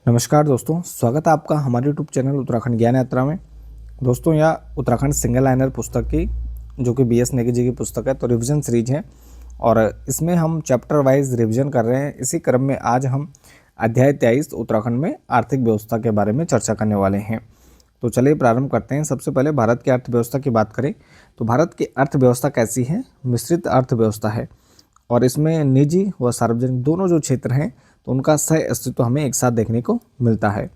नमस्कार दोस्तों, स्वागत है आपका हमारे यूट्यूब चैनल उत्तराखंड ज्ञान यात्रा में। दोस्तों, यह उत्तराखंड सिंगल लाइनर पुस्तक की जो कि BS नेगी जी की पुस्तक है, तो रिवीजन सीरीज है और इसमें हम चैप्टर वाइज रिवीजन कर रहे हैं। इसी क्रम में आज हम अध्याय 23 उत्तराखंड में आर्थिक व्यवस्था के बारे में चर्चा करने वाले हैं। तो चलिए प्रारंभ करते हैं। सबसे पहले भारत की अर्थव्यवस्था की बात करें तो भारत की अर्थव्यवस्था कैसी है? मिश्रित अर्थव्यवस्था है और इसमें निजी व सार्वजनिक दोनों जो क्षेत्र हैं तो उनका सह अस्तित्व हमें एक साथ देखने को मिलता है।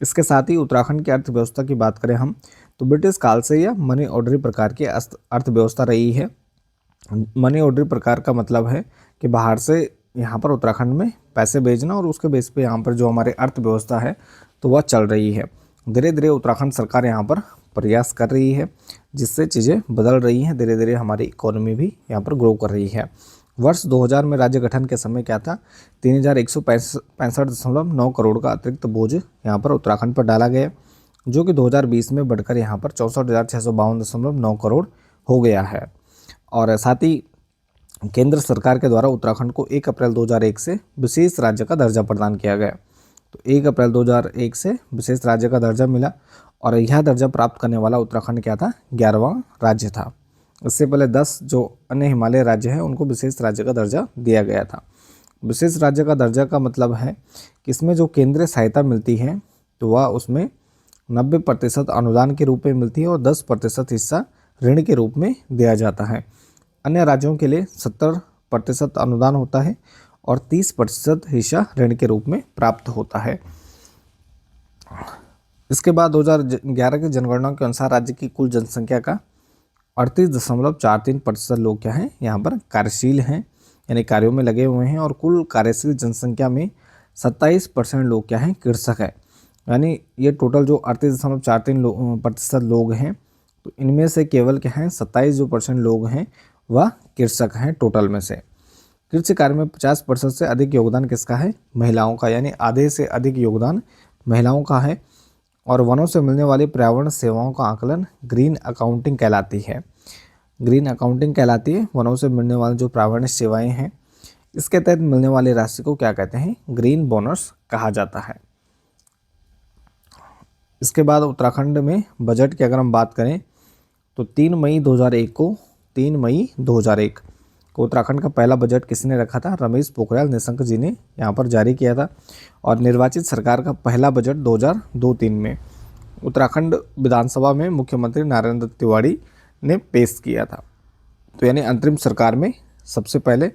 इसके साथ ही उत्तराखंड की अर्थव्यवस्था की बात करें हम तो ब्रिटिश काल से यह मनी ऑर्डरी प्रकार की अर्थव्यवस्था रही है। मनी ऑर्डरी प्रकार का मतलब है कि बाहर से यहाँ पर उत्तराखंड में पैसे भेजना और उसके बेस पे यहाँ पर जो हमारी अर्थव्यवस्था है तो वह चल रही है। धीरे धीरे उत्तराखंड सरकार यहाँ पर प्रयास कर रही है जिससे चीज़ें बदल रही हैं। धीरे धीरे हमारी इकोनॉमी भी यहाँ पर ग्रो कर रही है। वर्ष 2000 में राज्य गठन के समय क्या था? 3165.9 करोड़ का अतिरिक्त बोझ यहाँ पर उत्तराखंड पर डाला गया, जो कि 2020 में बढ़कर यहाँ पर 64,652.9 करोड़ हो गया है। और साथ ही केंद्र सरकार के द्वारा उत्तराखंड को 1 अप्रैल 2001 से विशेष राज्य का दर्जा प्रदान किया गया। तो 1 अप्रैल 2001 से विशेष राज्य का दर्जा मिला और यह दर्जा प्राप्त करने वाला उत्तराखंड क्या था? 11वां राज्य था। इससे पहले 10 जो अन्य हिमालय राज्य हैं उनको विशेष राज्य का दर्जा दिया गया था। विशेष राज्य का दर्जा का मतलब है कि इसमें जो केंद्रीय सहायता मिलती है तो वह उसमें 90% अनुदान के रूप में मिलती है और 10% हिस्सा ऋण के रूप में दिया जाता है। अन्य राज्यों के लिए 70% अनुदान होता है और 30% हिस्सा ऋण के रूप में प्राप्त होता है। इसके बाद 2011 की जनगणना के अनुसार राज्य की कुल जनसंख्या का 38.43% लोग क्या हैं? यहाँ पर कार्यशील हैं, यानी कार्यों में लगे हुए हैं और कुल कार्यशील जनसंख्या में 27% लोग क्या हैं? कृषक हैं। यानी ये टोटल जो 38.43% लोग हैं तो इनमें से केवल क्या हैं? 27% लोग हैं वह कृषक हैं टोटल में से। कृषि कार्य में 50% से अधिक योगदान किसका है? महिलाओं का, यानी आधे से अधिक योगदान महिलाओं का है। और वनों से मिलने वाली पर्यावरण सेवाओं का आकलन ग्रीन अकाउंटिंग कहलाती है। ग्रीन अकाउंटिंग कहलाती है वनों से मिलने वाली जो पर्यावरण सेवाएं हैं, इसके तहत मिलने वाली राशि को क्या कहते हैं? ग्रीन बोनस कहा जाता है। इसके बाद उत्तराखंड में बजट की अगर हम बात करें तो 3 मई 2001 को उत्तराखंड का पहला बजट किसने रखा था? रमेश पोखरियाल निशंक जी ने यहाँ पर जारी किया था। और निर्वाचित सरकार का पहला बजट 2002-03 में उत्तराखंड विधानसभा में मुख्यमंत्री नारायण दत्त तिवारी ने पेश किया था। तो यानी अंतरिम सरकार में सबसे पहले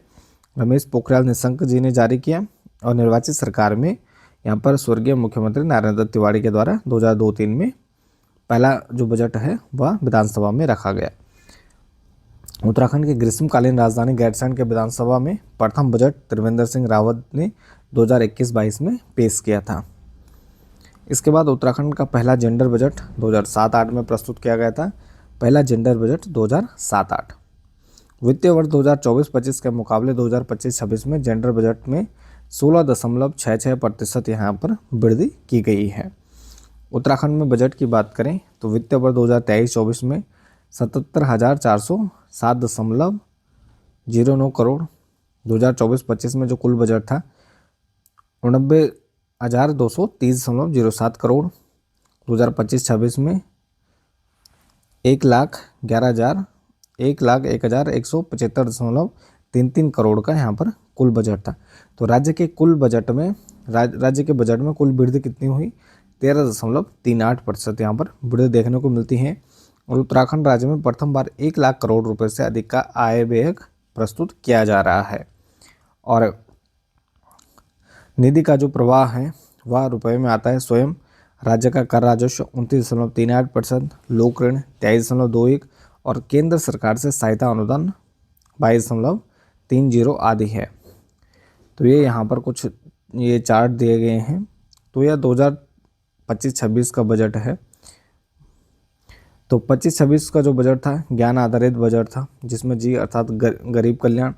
रमेश पोखरियाल निशंक जी ने जारी किया और निर्वाचित सरकार में यहाँ पर स्वर्गीय मुख्यमंत्री नारायण दत्त तिवारी के द्वारा 2002-03 में पहला जो बजट है वह विधानसभा में रखा गया। उत्तराखंड की ग्रीष्मकालीन राजधानी गैरसैंण के विधानसभा में प्रथम बजट त्रिवेंद्र सिंह रावत ने 2021-22 में पेश किया था। इसके बाद उत्तराखंड का पहला जेंडर बजट 2007-08 में प्रस्तुत किया गया था। पहला जेंडर बजट 2007-08। वित्तीय वर्ष 2024-25 के मुकाबले 2025-26 में जेंडर बजट में 16.66% यहाँ पर वृद्धि की गई है। उत्तराखंड में बजट की बात करें तो वित्तीय वर्ष 2023-24 में 77,407.09 करोड़। 2024-25 में जो कुल बजट था 89,230.07 करोड़। 2025-26 में 1,01,175.33 करोड़ का यहाँ पर कुल बजट था। तो राज्य के बजट में कुल वृद्धि कितनी हुई? 13.38% यहाँ पर वृद्धि देखने को मिलती है। और उत्तराखंड राज्य में प्रथम बार 1 लाख करोड़ रुपए से अधिक का आय व्यय प्रस्तुत किया जा रहा है। और निधि का जो प्रवाह है वह रुपए में आता है। स्वयं राज्य का कर राजस्व 29.38%, लोक ऋण 23.21 और केंद्र सरकार से सहायता अनुदान 22.30 आदि है। तो ये यहाँ पर कुछ ये चार्ट दिए गए हैं। तो यह 2025-26 का बजट है। तो 25-26 का जो बजट था ज्ञान आधारित बजट था, जिसमें जी अर्थात गरीब कल्याण,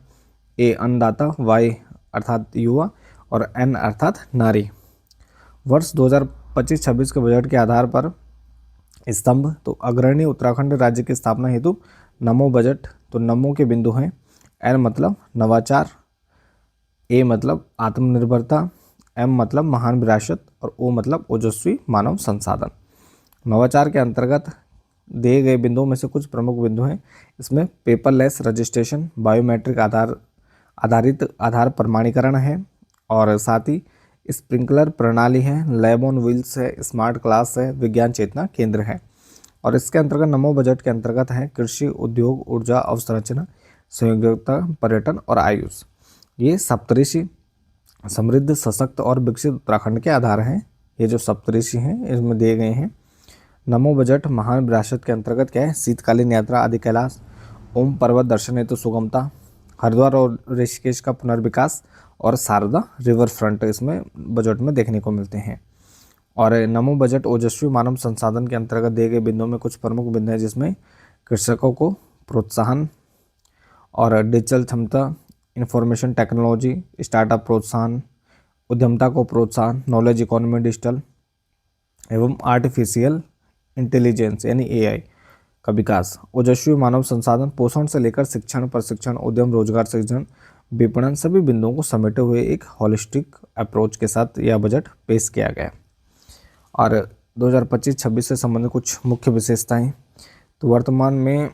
ए अन्नदाता, वाई अर्थात युवा और एन अर्थात नारी। वर्ष 2025-26 के बजट के आधार पर स्तंभ तो अग्रणी उत्तराखंड राज्य की स्थापना हेतु नमो बजट। तो नमो के बिंदु हैं, एन मतलब नवाचार, ए मतलब आत्मनिर्भरता, एम मतलब महान विरासत और ओ मतलब ओजस्वी मानव संसाधन। नवाचार के अंतर्गत दिए गए बिंदुओं में से कुछ प्रमुख बिंदु हैं। इसमें पेपरलेस रजिस्ट्रेशन, बायोमेट्रिक आधारित आधार प्रमाणीकरण है, और साथ ही स्प्रिंकलर प्रणाली है, लैब ऑन व्हील्स है, स्मार्ट क्लास है, विज्ञान चेतना केंद्र है। और इसके अंतर्गत नमो बजट के अंतर्गत है कृषि, उद्योग, ऊर्जा, अवसंरचना, संयोजकता, पर्यटन और आयुष। ये सप्तऋषि समृद्ध, सशक्त और विकसित उत्तराखंड के आधार हैं। ये जो सप्तऋषि हैं इसमें दिए गए हैं। नमो बजट महान विरासत के अंतर्गत क्या है? शीतकालीन यात्रा, आदि कैलाश, ओम पर्वत दर्शन हेतु सुगमता, हरिद्वार और ऋषिकेश का पुनर्विकास, और शारदा रिवर फ्रंट इसमें बजट में देखने को मिलते हैं। और नमो बजट ओजस्वी मानव संसाधन के अंतर्गत दिए गए बिंदुओं में कुछ प्रमुख बिंदु हैं, जिसमें कृषकों को प्रोत्साहन और डिजिटल क्षमता, इंफॉर्मेशन टेक्नोलॉजी, स्टार्टअप प्रोत्साहन, उद्यमता को प्रोत्साहन, नॉलेज इकोनॉमी, डिजिटल एवं आर्टिफिशियल इंटेलिजेंस यानी एआई का विकास। ओजस्वी मानव संसाधन पोषण से लेकर शिक्षण, प्रशिक्षण, उद्यम, रोजगार सृजन, विपणन सभी बिंदुओं को समेटे हुए एक होलिस्टिक अप्रोच के साथ यह बजट पेश किया गया। और 2025-26 से संबंधित कुछ मुख्य विशेषताएं। तो वर्तमान में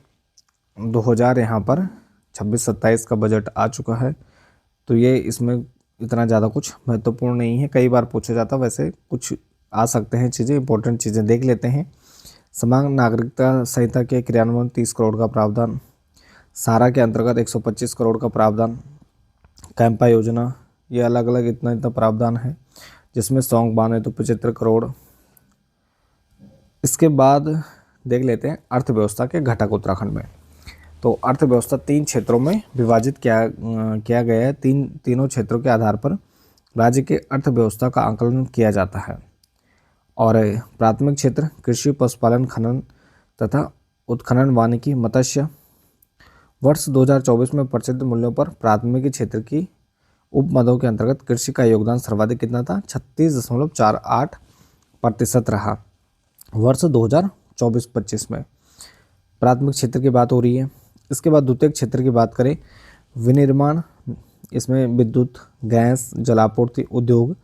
2000 यहाँ पर 26-27 का बजट आ चुका है। तो ये इसमें इतना ज़्यादा कुछ महत्वपूर्ण नहीं है, कई बार पूछा जाता, वैसे कुछ आ सकते हैं चीज़ें, इंपॉर्टेंट चीज़ें देख लेते हैं। समान नागरिकता संहिता के क्रियान्वयन 30 करोड़ का प्रावधान, सारा के अंतर्गत 125 करोड़ का प्रावधान, कैंपा योजना, ये अलग अलग इतना प्रावधान है, जिसमें सौंग बांध तो 75 करोड़। इसके बाद देख लेते हैं अर्थव्यवस्था के घटक उत्तराखंड में। तो अर्थव्यवस्था 3 क्षेत्रों में विभाजित किया गया है। तीनों क्षेत्रों के आधार पर राज्य के अर्थव्यवस्था का आकलन किया जाता है। और प्राथमिक क्षेत्र कृषि, पशुपालन, खनन तथा उत्खनन, वानिकी, मत्स्य। वर्ष 2024 में प्रचलित मूल्यों पर प्राथमिक क्षेत्र की उपमदों के अंतर्गत कृषि का योगदान सर्वाधिक कितना था? 36.48% रहा वर्ष 2024-25 में। प्राथमिक क्षेत्र की बात हो रही है। इसके बाद द्वितीयक क्षेत्र की बात करें, विनिर्माण, इसमें विद्युत, गैस, जलापूर्ति, उद्योग,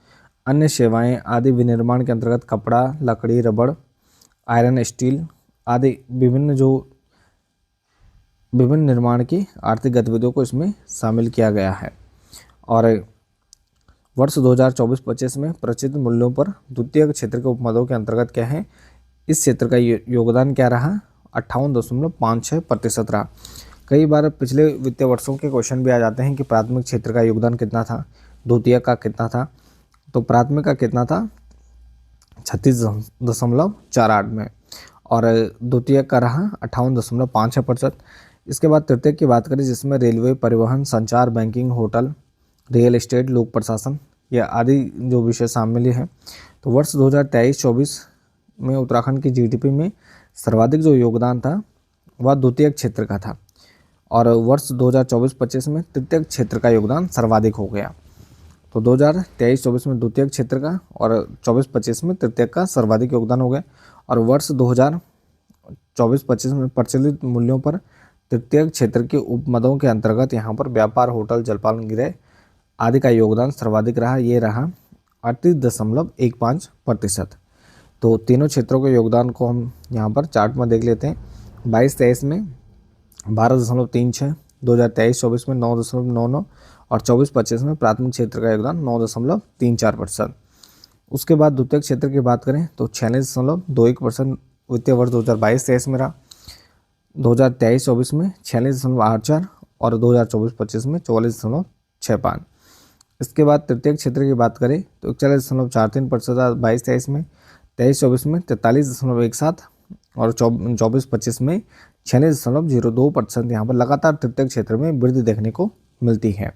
अन्य सेवाएं आदि विनिर्माण के अंतर्गत कपड़ा, लकड़ी, रबड़, आयरन, स्टील आदि विभिन्न निर्माण की आर्थिक गतिविधियों को इसमें शामिल किया गया है। और वर्ष 2024-25 में प्रचलित मूल्यों पर द्वितीयक क्षेत्र के उपमदों के अंतर्गत क्या है? इस क्षेत्र का योगदान क्या रहा? 58.56% रहा। कई बार पिछले वित्तीय वर्षों के क्वेश्चन भी आ जाते हैं कि प्राथमिक क्षेत्र का योगदान कितना था, द्वितीयक का कितना था। तो प्राथमिक का कितना था? 36.48 में, और द्वितीयक का रहा 58.56%। इसके बाद तृतीयक की बात करें, जिसमें रेलवे, परिवहन, संचार, बैंकिंग, होटल, रियल एस्टेट, लोक प्रशासन या आदि जो विषय शामिल हैं। तो वर्ष 2023-24 में उत्तराखंड की जीडीपी में सर्वाधिक जो योगदान था वह द्वितीयक क्षेत्र का था, और वर्ष 2024-25 में तृतीयक क्षेत्र का योगदान सर्वाधिक हो गया। तो 2023-24 में द्वितीयक क्षेत्र का और 24-25 में तृतीयक का सर्वाधिक योगदान हो गया। और वर्ष 2024-25 में प्रचलित मूल्यों पर तृतीयक क्षेत्र के उपमदों के अंतर्गत यहाँ पर व्यापार, होटल, जलपान गृह आदि का योगदान सर्वाधिक रहा। ये रहा 38.15%। तो तीनों क्षेत्रों के योगदान को हम यहाँ पर चार्ट में देख लेते हैं। 22-23 में 12.36, 2023-24 में 9.99 और 24-25 में प्राथमिक क्षेत्र का योगदान 9.34%। उसके बाद द्वितीयक क्षेत्र की बात करें तो 46.21% वित्तीय वर्ष 2022-23 में रहा। 2023-24 में 46.84 और 2024-25 में 44.65। इसके बाद तृतीयक क्षेत्र की बात करें तो 41.43% 22-23 में, 23-24 में 43.17 और 24-25 में 46.02%। यहाँ पर लगातार तृतीयक क्षेत्र में वृद्धि देखने को मिलती है।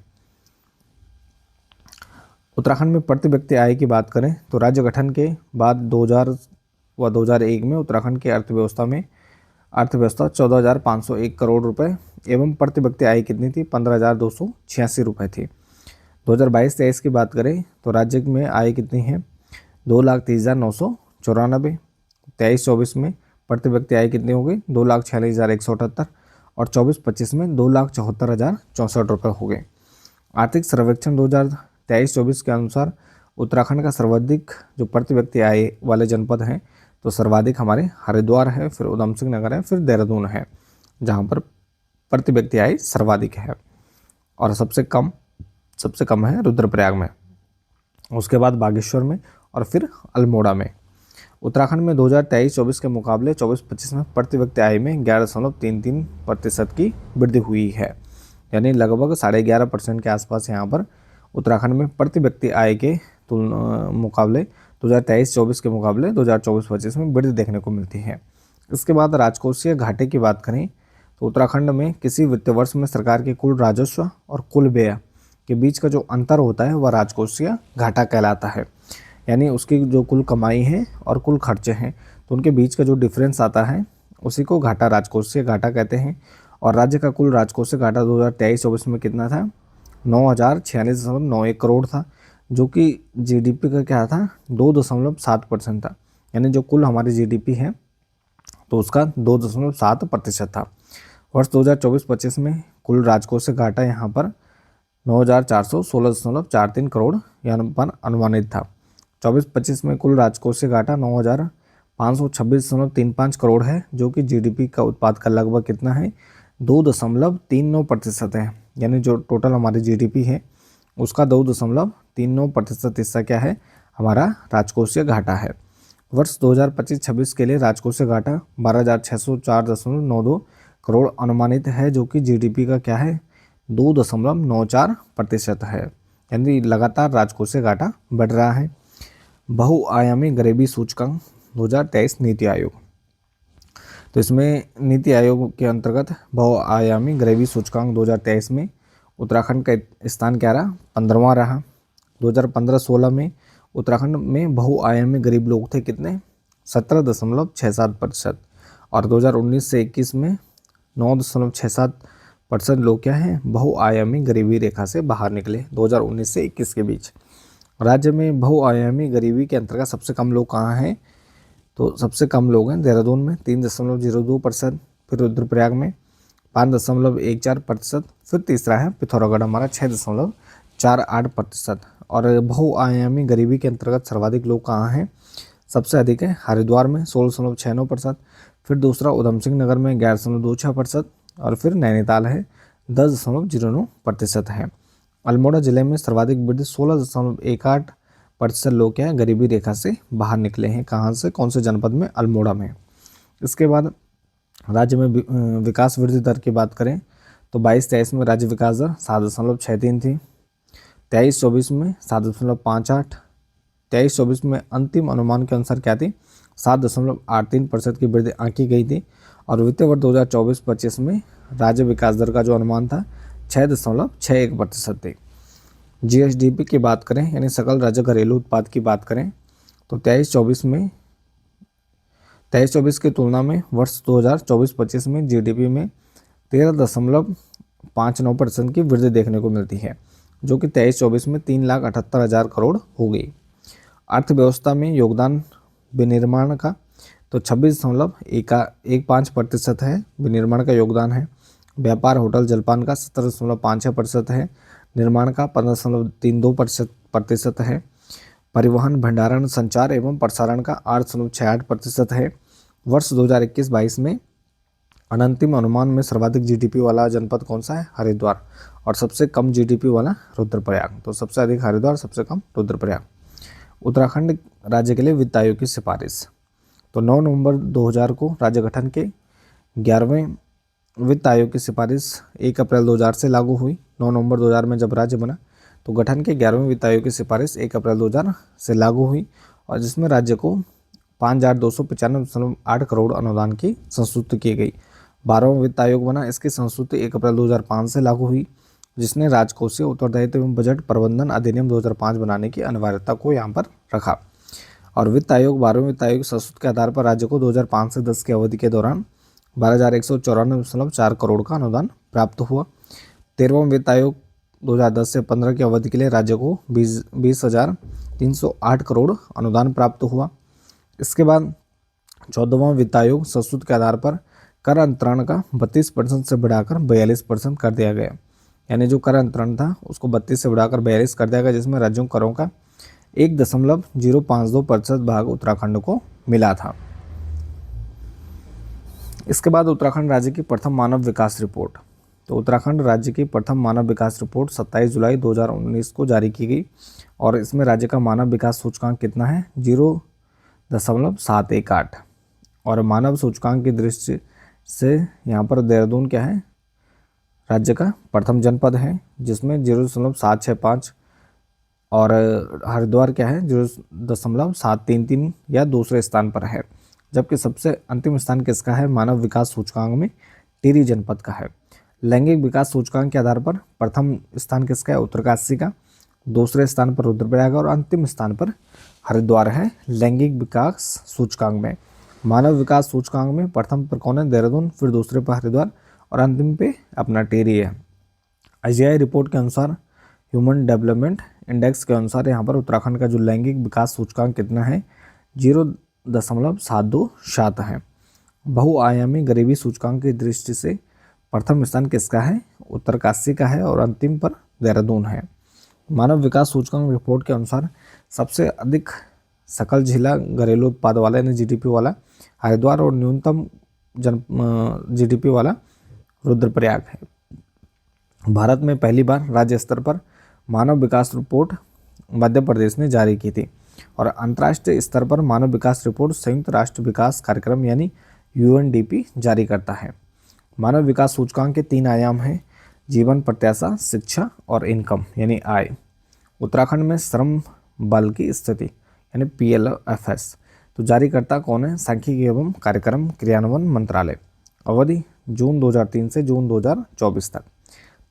उत्तराखंड में प्रति व्यक्ति आय की बात करें तो राज्य गठन के बाद 2000 व 2001 में उत्तराखंड की अर्थव्यवस्था 14,501 करोड़ रुपए एवं प्रति व्यक्ति आय कितनी थी? 15,286 रुपये थी। 2022-23 की बात करें तो राज्य में आय कितनी है? 2,30,994। 23-24 में प्रति व्यक्ति आय कितनी हो गई? 2,46,178 और 24-25 में 2,74,064 रुपये हो गए। आर्थिक सर्वेक्षण 2023-24 के अनुसार उत्तराखंड का सर्वाधिक जो प्रति व्यक्ति आय वाले जनपद हैं, तो सर्वाधिक हमारे हरिद्वार है, फिर उधम सिंह नगर है, फिर देहरादून है, जहाँ पर प्रति व्यक्ति आय सर्वाधिक है। और सबसे कम है रुद्रप्रयाग में, उसके बाद बागेश्वर में, और फिर अल्मोड़ा में। उत्तराखंड में 2023-24 के मुकाबले 24-25 में प्रति व्यक्ति आय में 11.33% की वृद्धि हुई है, यानी लगभग 11.5% के आसपास यहाँ पर उत्तराखंड में प्रति व्यक्ति आय के मुकाबले 2023-24 के मुकाबले 2024-25 में वृद्धि देखने को मिलती है। इसके बाद राजकोषीय घाटे की बात करें तो उत्तराखंड में किसी वित्तीय वर्ष में सरकार के कुल राजस्व और कुल व्यय के बीच का जो अंतर होता है वह राजकोषीय घाटा कहलाता है, यानी उसकी जो कुल कमाई है और कुल खर्चे हैं तो उनके बीच का जो डिफरेंस आता है उसी को घाटा राजकोषीय घाटा कहते हैं। और राज्य का कुल राजकोषीय घाटा 2023-24 में कितना था? 9,046.91 करोड़ था, जो कि जीडीपी का क्या था? 2.7% था, यानी जो कुल हमारी जीडीपी है तो उसका 2.7% था। वर्ष 2024-25 में कुल राजकोषीय घाटा यहाँ पर 9,416.43 करोड़ यहाँ पर अनुमानित था। 24-25 में कुल राजकोषीय घाटा 9,526.35 करोड़ है, जो कि जीडीपी का उत्पाद का लगभग कितना है? 2.39% है, यानी जो टोटल हमारी जीडीपी है उसका 2.39% हिस्सा क्या है? हमारा राजकोषीय घाटा है। वर्ष 2025-26 के लिए राजकोषीय घाटा 12,604.92 करोड़ अनुमानित है, जो कि जीडीपी का क्या है? 2.94% है, यानी लगातार राजकोषीय घाटा बढ़ रहा है। बहुआयामी गरीबी सूचकांक 2023 नीति आयोग, तो इसमें नीति आयोग के अंतर्गत बहुआयामी गरीबी सूचकांक 2023 में उत्तराखंड का स्थान क्या रहा? 15वां रहा। 2015-16 में उत्तराखंड में बहुआयामी गरीब लोग थे कितने? 17.67%, और 2019 से 21 में 9.67% लोग क्या हैं? बहुआयामी गरीबी रेखा से बाहर निकले 2019 से 21 के बीच। राज्य में बहुआयामी गरीबी के अंतर्गत सबसे कम लोग कहाँ हैं? तो सबसे कम लोग हैं देहरादून में 3.02%, फिर रुद्रप्रयाग में 5.14%, फिर तीसरा है पिथौरागढ़ हमारा 6.48%। और बहुआयामी गरीबी के अंतर्गत सर्वाधिक लोग कहाँ हैं? सबसे अधिक है हरिद्वार में 16.69%, फिर दूसरा उधम सिंह नगर में 11.26%, और फिर नैनीताल है 10.09% है। अल्मोड़ा जिले में सर्वाधिक वृद्धि 16.18% लोग क्या है? गरीबी रेखा से बाहर निकले हैं। कहाँ से? कौन से जनपद में? अल्मोड़ा में। इसके बाद राज्य में विकास वृद्धि दर की बात करें तो 22-23 में राज्य विकास दर 7.63 थी, 23-24 में 7.58, 23-24 में अंतिम अनुमान के अनुसार क्या थी? 7.83% की वृद्धि आंकी गई थी। और वित्तीय वर्ष 2024-25 में राज्य विकास दर का जो अनुमान था 6.61% थी। जीएसडीपी की बात करें, यानी सकल राज्य घरेलू उत्पाद की बात करें तो 23-24 की तुलना में वर्ष 2024-25 में जीडीपी में 13.59% की वृद्धि देखने को मिलती है, जो कि 23-24 में 3,78,000 करोड़ हो गई। अर्थव्यवस्था में योगदान विनिर्माण का तो 26.15% है, विनिर्माण का योगदान है। व्यापार होटल जलपान का 17.56% है, निर्माण का 15.32% है। परिवहन भंडारण संचार एवं प्रसारण का 8.68% है। वर्ष 2021-22 में अनंतिम अनुमान में सर्वाधिक जीडीपी वाला जनपद कौन सा है? हरिद्वार, और सबसे कम जीडीपी वाला रुद्रप्रयाग। तो सबसे अधिक हरिद्वार, सबसे कम रुद्रप्रयाग। उत्तराखंड राज्य के लिए वित्त आयोग की सिफारिश, तो 9 नवंबर 2000 को राज्य गठन के 11वें वित्त आयोग की सिफारिश 1 अप्रैल 2000 से लागू हुई। 9 नवंबर 2000 में जब राज्य बना तो गठन के 11वें वित्त आयोग की सिफारिश 1 अप्रैल 2000 से लागू हुई, और जिसमें राज्य को 5,295.8 करोड़ अनुदान की संस्तुति की गई। 12वां वित्त आयोग बना, इसकी संस्तुति 1 अप्रैल 2005 से लागू हुई, जिसने राजकोषीय उत्तरदायित्व एवं बजट प्रबंधन अधिनियम 2005 बनाने की अनिवार्यता को यहाँ पर रखा। और वित्त आयोग 12वें वित्त आयोग संस्तुति के आधार पर राज्य को 2005 से 10 की अवधि के दौरान 12,194.4 करोड़ का अनुदान प्राप्त हुआ। 13वां वित्त आयोग 2010 से 15 की अवधि के लिए राज्य को 20,308 करोड़ अनुदान प्राप्त हुआ। इसके बाद 14वां वित्त आयोग संस्तुति के आधार पर कर अंतरण का 32% से बढ़ाकर 42% कर दिया गया, यानी जो कर अंतरण था उसको 32 से बढ़ाकर 42 कर दिया गया, जिसमें राज्यों को करों का 1.052% भाग उत्तराखंड को मिला था। इसके बाद उत्तराखंड राज्य की प्रथम मानव विकास रिपोर्ट। तो उत्तराखंड राज्य की प्रथम मानव विकास रिपोर्ट 27 जुलाई 2019 को जारी की गई और इसमें राज्य का मानव विकास सूचकांक कितना है 0.718 और मानव सूचकांक की दृष्टि से यहाँ पर देहरादून क्या है राज्य का प्रथम जनपद है जिसमें 0.765 और हरिद्वार क्या है 0.733 या दूसरे स्थान पर है, जबकि सबसे अंतिम स्थान किसका है मानव विकास सूचकांक में टिहरी जनपद का है। लैंगिक विकास सूचकांक के आधार पर प्रथम स्थान किसका है उत्तरकाशी का, दूसरे स्थान पर रुद्रप्रयाग और अंतिम स्थान पर हरिद्वार है लैंगिक विकास सूचकांक में। मानव विकास सूचकांक में प्रथम पर कौन है देहरादून, फिर दूसरे पर हरिद्वार और अंतिम पे अपना टिहरी है। IGI रिपोर्ट के अनुसार ह्यूमन डेवलपमेंट इंडेक्स के अनुसार यहाँ पर उत्तराखंड का जो लैंगिक विकास सूचकांक कितना है 0.727 है। बहुआयामी गरीबी सूचकांक की दृष्टि से प्रथम स्थान किसका है उत्तरकाशी का है और अंतिम पर देहरादून है। मानव विकास सूचकांक रिपोर्ट के अनुसार सबसे अधिक सकल जिला घरेलू उत्पाद वाला यानी GDP वाला हरिद्वार और न्यूनतम GDP वाला रुद्रप्रयाग है। भारत में पहली बार राज्य स्तर पर मानव विकास रिपोर्ट मध्य प्रदेश ने जारी की थी और अंतर्राष्ट्रीय स्तर पर मानव विकास रिपोर्ट संयुक्त राष्ट्र विकास कार्यक्रम यानी UNDP जारी करता है। मानव विकास सूचकांक के 3 आयाम हैं जीवन प्रत्याशा, शिक्षा और इनकम यानी आय। उत्तराखंड में श्रम बल की स्थिति यानी PLFS तो जारीकर्ता कौन है सांख्यिकी एवं कार्यक्रम क्रियान्वयन मंत्रालय। अवधि जून 2003 से जून 2024 तक।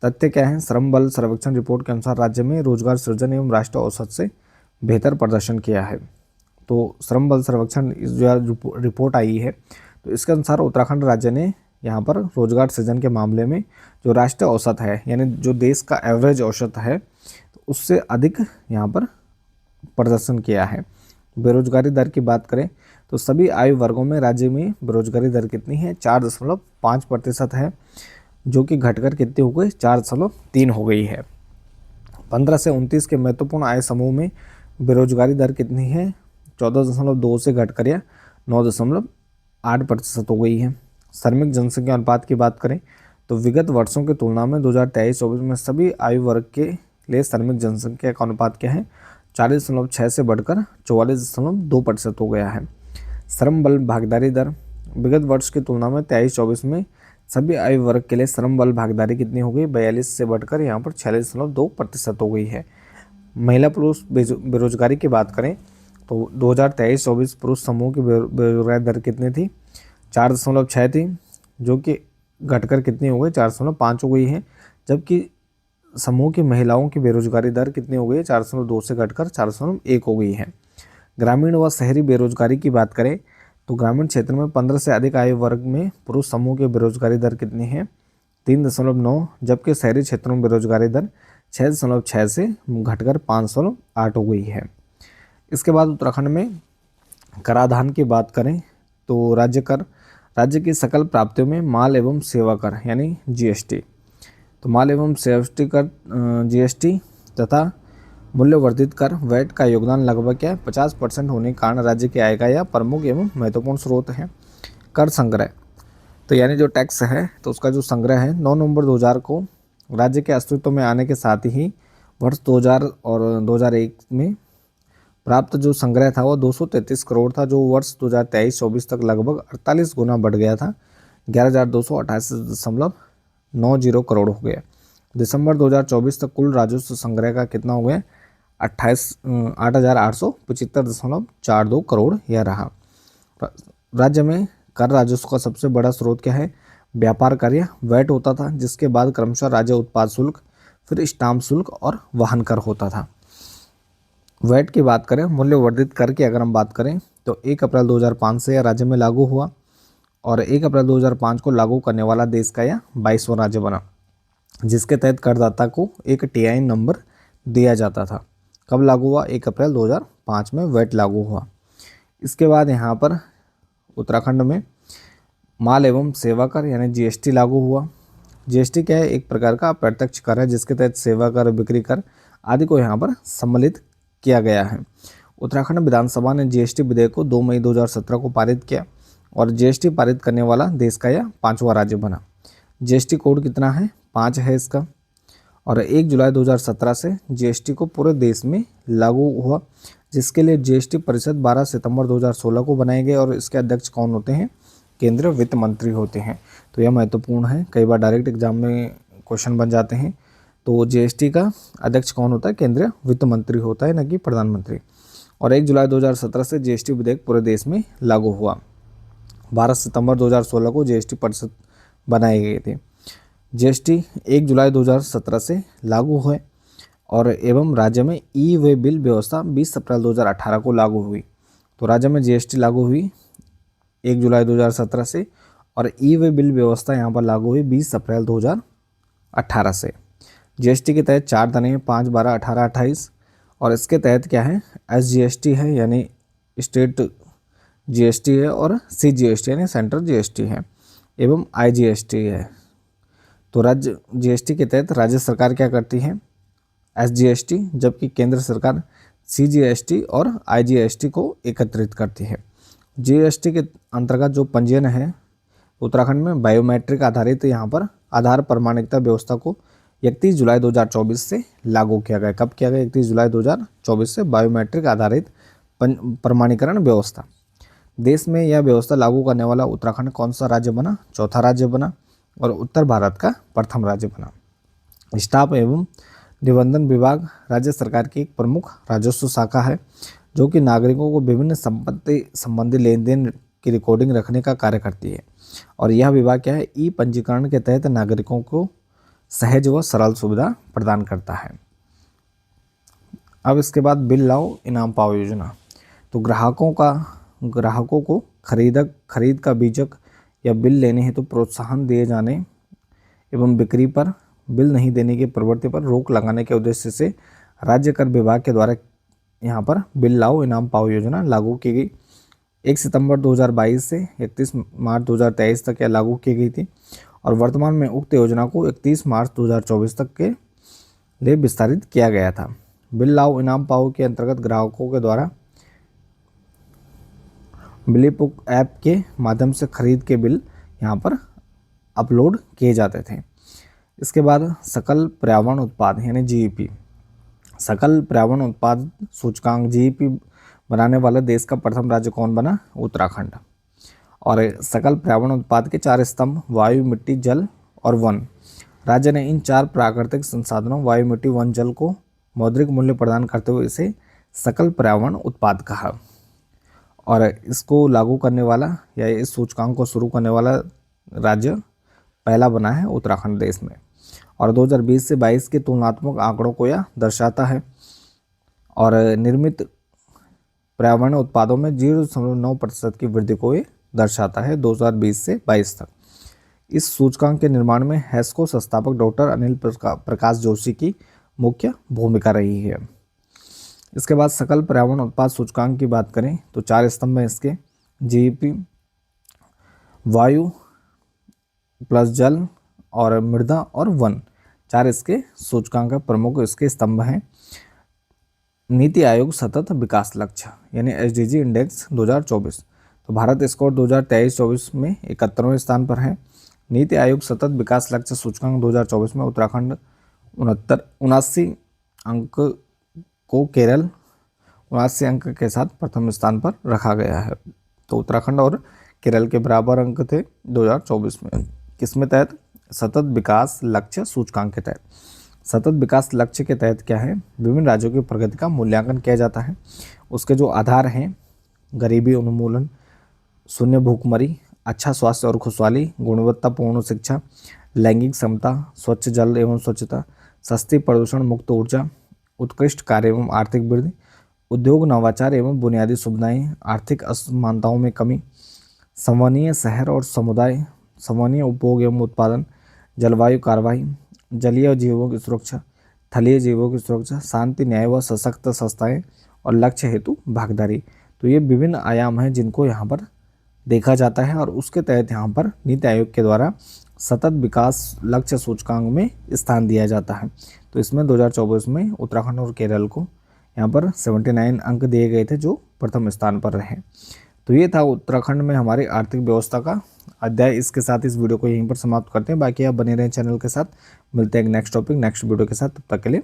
तथ्य क्या है श्रम बल सर्वेक्षण रिपोर्ट के अनुसार राज्य में रोजगार सृजन एवं राष्ट्रीय औसत से बेहतर प्रदर्शन किया है। तो श्रम बल सर्वेक्षण जो रिपोर्ट आई है तो इसके अनुसार उत्तराखंड राज्य ने यहाँ पर रोजगार सृजन के मामले में जो राष्ट्रीय औसत है यानी जो देश का एवरेज औसत है तो उससे अधिक यहाँ पर प्रदर्शन किया है। बेरोजगारी दर की बात करें तो सभी आयु वर्गों में राज्य में बेरोजगारी दर कितनी है 4.5% है, जो कि घटकर कितनी हो गई 4.3 हो गई है। 15 से 29 के महत्वपूर्ण आय समूह में बेरोजगारी दर कितनी है 14.2 से घटकर या 9.8% हो गई है। श्रमिक जनसंख्या अनुपात की बात करें तो विगत वर्षों की तुलना में 2023-24 में सभी आयु वर्ग के लिए श्रमिक जनसंख्या का अनुपात क्या है 40.6 से बढ़कर 44.2% हो गया है। श्रम बल भागीदारी दर विगत वर्ष की तुलना में 23-24 में सभी आयु वर्ग के लिए श्रम बल भागीदारी कितनी हो गई 42 से बढ़कर यहाँ पर 46.2% हो गई है। महिला पुरुष बेरोजगारी की बात करें तो 2023-24 पुरुष समूह की बेरोजगारी दर कितनी थी 4.6 थी, जो कि घटकर कितनी हो गई 4.5 हो गई है, जबकि समूह की महिलाओं की बेरोजगारी दर कितनी हो गई है 4.2 से घटकर 4.1 हो गई है। ग्रामीण व शहरी बेरोजगारी की बात करें तो ग्रामीण क्षेत्र में 15 से अधिक आयु वर्ग में पुरुष समूह की बेरोजगारी दर कितनी है 3.9, जबकि शहरी क्षेत्रों में बेरोजगारी दर 6.6 से घटकर 5.8 हो गई है। इसके बाद उत्तराखंड में कराधान की बात करें तो राज्य की सकल प्राप्तियों में माल एवं सेवा कर यानी GST तो माल एवं सेवा कर GST तथा मूल्यवर्धित कर वैट का योगदान लगभग क्या है 50% होने के कारण राज्य की आय का यह प्रमुख एवं महत्वपूर्ण स्रोत है। कर संग्रह तो यानी जो टैक्स है तो उसका जो संग्रह है 9 नवंबर 2000 को राज्य के अस्तित्व में आने के साथ ही वर्ष 2000 और 2001 में प्राप्त जो संग्रह था वो 233 करोड़ था, जो वर्ष 2023-24 तक लगभग 48 गुना बढ़ गया था 11,288.90 करोड़ हो गया। दिसंबर 2024 तक कुल राजस्व संग्रह का कितना हो गया 8,875.42 करोड़ यह रहा। राज्य में कर राजस्व का सबसे बड़ा स्रोत क्या है व्यापार कार्य वैट होता था, जिसके बाद क्रमशः राज्य उत्पाद शुल्क, फिर स्टाम्प शुल्क और वाहन कर होता था। वैट की बात करें मूल्यवर्धित कर की अगर हम बात करें तो 1 अप्रैल 2005 से यह राज्य में लागू हुआ और 1 अप्रैल 2005 को लागू करने वाला देश का यह 22वां राज्य बना, जिसके तहत करदाता को एक TIN नंबर दिया जाता था। कब लागू हुआ 1 अप्रैल 2005 में वैट लागू हुआ। इसके बाद यहाँ पर उत्तराखंड में माल एवं सेवा कर यानी GST लागू हुआ। GST क्या है एक प्रकार का अप्रत्यक्ष कर है जिसके तहत सेवा कर, बिक्री कर आदि को यहाँ पर सम्मिलित किया गया है। उत्तराखंड विधानसभा ने जीएसटी विधेयक को 2 मई 2017 को पारित किया और जीएसटी पारित करने वाला देश का यह 5वां राज्य बना। जीएसटी कोड कितना है? 5 है इसका। और 1 जुलाई 2017 से जीएसटी को पूरे देश में लागू हुआ, जिसके लिए जीएसटी परिषद 12 सितंबर 2016 को बनाई गई और इसके अध्यक्ष कौन होते हैं? केंद्रीय वित्त मंत्री होते हैं। तो यह महत्वपूर्ण है, कई बार डायरेक्ट एग्जाम में क्वेश्चन बन जाते हैं। तो जीएसटी का अध्यक्ष कौन होता है? केंद्रीय वित्त मंत्री होता है, न कि प्रधानमंत्री। और 1 जुलाई 2017 से जीएसटी विधेयक पूरे देश में लागू हुआ। 12 सितंबर 2016 को जीएसटी परिषद बनाए गए थे। जीएसटी 1 जुलाई 2017 से लागू हुए और एवं राज्य में ई वे बिल व्यवस्था 20 अप्रैल 2018 को लागू हुई। तो राज्य में जीएसटी लागू हुई 1 जुलाई 2017 से और ई वे बिल व्यवस्था यहाँ पर लागू हुई 20 अप्रैल 2018 से। जीएसटी के तहत 4 दरें 5, 12, 18, 28 और इसके तहत क्या है? एसजीएसटी है यानी स्टेट जीएसटी है और सीजीएसटी यानी सेंट्रल जीएसटी है एवं आईजीएसटी है। तो राज्य जीएसटी के तहत राज्य सरकार क्या करती है? एसजीएसटी, जबकि केंद्र सरकार सीजीएसटी और आईजीएसटी को एकत्रित करती है। जीएसटी के अंतर्गत जो पंजीयन है उत्तराखंड में बायोमेट्रिक आधारित यहाँ पर आधार प्रमाणिकता व्यवस्था को 31 जुलाई 2024 से लागू किया गया। कब किया गया? 31 जुलाई 2024 से बायोमेट्रिक आधारित प्रमाणीकरण व्यवस्था। देश में यह व्यवस्था लागू करने वाला उत्तराखंड कौन सा राज्य बना? चौथा राज्य बना और उत्तर भारत का प्रथम राज्य बना। स्टाफ एवं निबंधन विभाग राज्य सरकार की एक प्रमुख राजस्व शाखा है, जो कि नागरिकों को विभिन्न संपत्ति संबंधी लेन देन की रिकॉर्डिंग रखने का कार्य करती है। और यह विभाग क्या है? ई पंजीकरण के तहत नागरिकों को सहज व सरल सुविधा प्रदान करता है। अब इसके बाद बिल लाओ इनाम पाओ योजना। तो ग्राहकों को खरीद का बीजक या बिल लेने हेतु प्रोत्साहन दिए जाने एवं बिक्री पर बिल नहीं देने की प्रवृत्ति पर रोक लगाने के उद्देश्य से राज्य कर विभाग के द्वारा यहाँ पर बिल लाओ इनाम पाओ योजना लागू की गई। 1 सितंबर 2022 से 31 मार्च 2023 तक यह लागू की गई थी और वर्तमान में उक्त योजना को 31 मार्च 2024 तक के लिए विस्तारित किया गया था। बिल लाओ इनाम पाओ के अंतर्गत ग्राहकों के द्वारा बिलीपुक ऐप के माध्यम से खरीद के बिल यहाँ पर अपलोड किए जाते थे। इसके बाद सकल पर्यावरण उत्पाद यानी जीईपी, सकल पर्यावरण उत्पाद सूचकांक जीईपी बनाने वाला देश का प्रथम राज्य कौन बना? उत्तराखंड। और सकल पर्यावरण उत्पाद के 4 स्तंभ वायु, मिट्टी, जल और वन। राज्य ने इन 4 प्राकृतिक संसाधनों वायु, मिट्टी, वन, जल को मौद्रिक मूल्य प्रदान करते हुए इसे सकल पर्यावरण उत्पाद कहा। और इसको लागू करने वाला या इस सूचकांक को शुरू करने वाला राज्य पहला बना है उत्तराखंड देश में। और 2020 से 22 के तुलनात्मक आंकड़ों को यह दर्शाता है और निर्मित पर्यावरण उत्पादों में 0.9% की वृद्धि को ये दर्शाता है 2020 से 22 तक। इस सूचकांक के निर्माण में हैस्को संस्थापक डॉक्टर अनिल प्रकाश जोशी की मुख्य भूमिका रही है। इसके बाद सकल पर्यावरण उत्पाद सूचकांक की बात करें तो 4 स्तंभ हैं इसके, जीईपी, वायु प्लस जल और मृदा और वन, 4 इसके सूचकांक प्रमुख इसके स्तंभ हैं। नीति आयोग सतत विकास लक्ष्य यानी एसडीजी इंडेक्स 2024, तो भारत स्कोर 2023-24 में 71वें स्थान पर है। नीति आयोग सतत विकास लक्ष्य सूचकांक 2024 में उत्तराखंड 79 अंक को केरल 79 अंक के साथ प्रथम स्थान पर रखा गया है। तो उत्तराखंड और केरल के बराबर अंक थे 2024 में। किसमें तहत? सतत विकास लक्ष्य सूचकांक के तहत। सतत विकास लक्ष्य के तहत क्या है? विभिन्न राज्यों की प्रगति का मूल्यांकन किया जाता है। उसके जो आधार हैं गरीबी उन्मूलन, शून्य भूखमरी, अच्छा स्वास्थ्य और खुशहाली, गुणवत्तापूर्ण शिक्षा, लैंगिक समता, स्वच्छ जल एवं स्वच्छता, सस्ती प्रदूषण मुक्त ऊर्जा, उत्कृष्ट कार्य एवं आर्थिक वृद्धि, उद्योग नवाचार एवं बुनियादी सुविधाएं, आर्थिक असमानताओं में कमी, संवहनीय शहर और समुदाय, संवहनीय उपभोग एवं उत्पादन, जलवायु कार्रवाई, जलीय जीवों की सुरक्षा, थलीय जीवों की सुरक्षा, शांति, न्याय व सशक्त संस्थाएं और लक्ष्य हेतु भागीदारी। तो ये विभिन्न आयाम हैं जिनको यहाँ पर देखा जाता है और उसके तहत यहाँ पर नीति आयोग के द्वारा सतत विकास लक्ष्य सूचकांक में स्थान दिया जाता है। तो इसमें 2024 में उत्तराखंड और केरल को यहाँ पर 79 अंक दिए गए थे जो प्रथम स्थान पर रहे। तो ये था उत्तराखंड में हमारी आर्थिक व्यवस्था का अध्याय। इसके साथ इस वीडियो को यहीं पर समाप्त करते हैं। बाकी आप बने रहें चैनल के साथ। मिलते हैं एक नेक्स्ट टॉपिक नेक्स्ट वीडियो के साथ। तब तक के लिए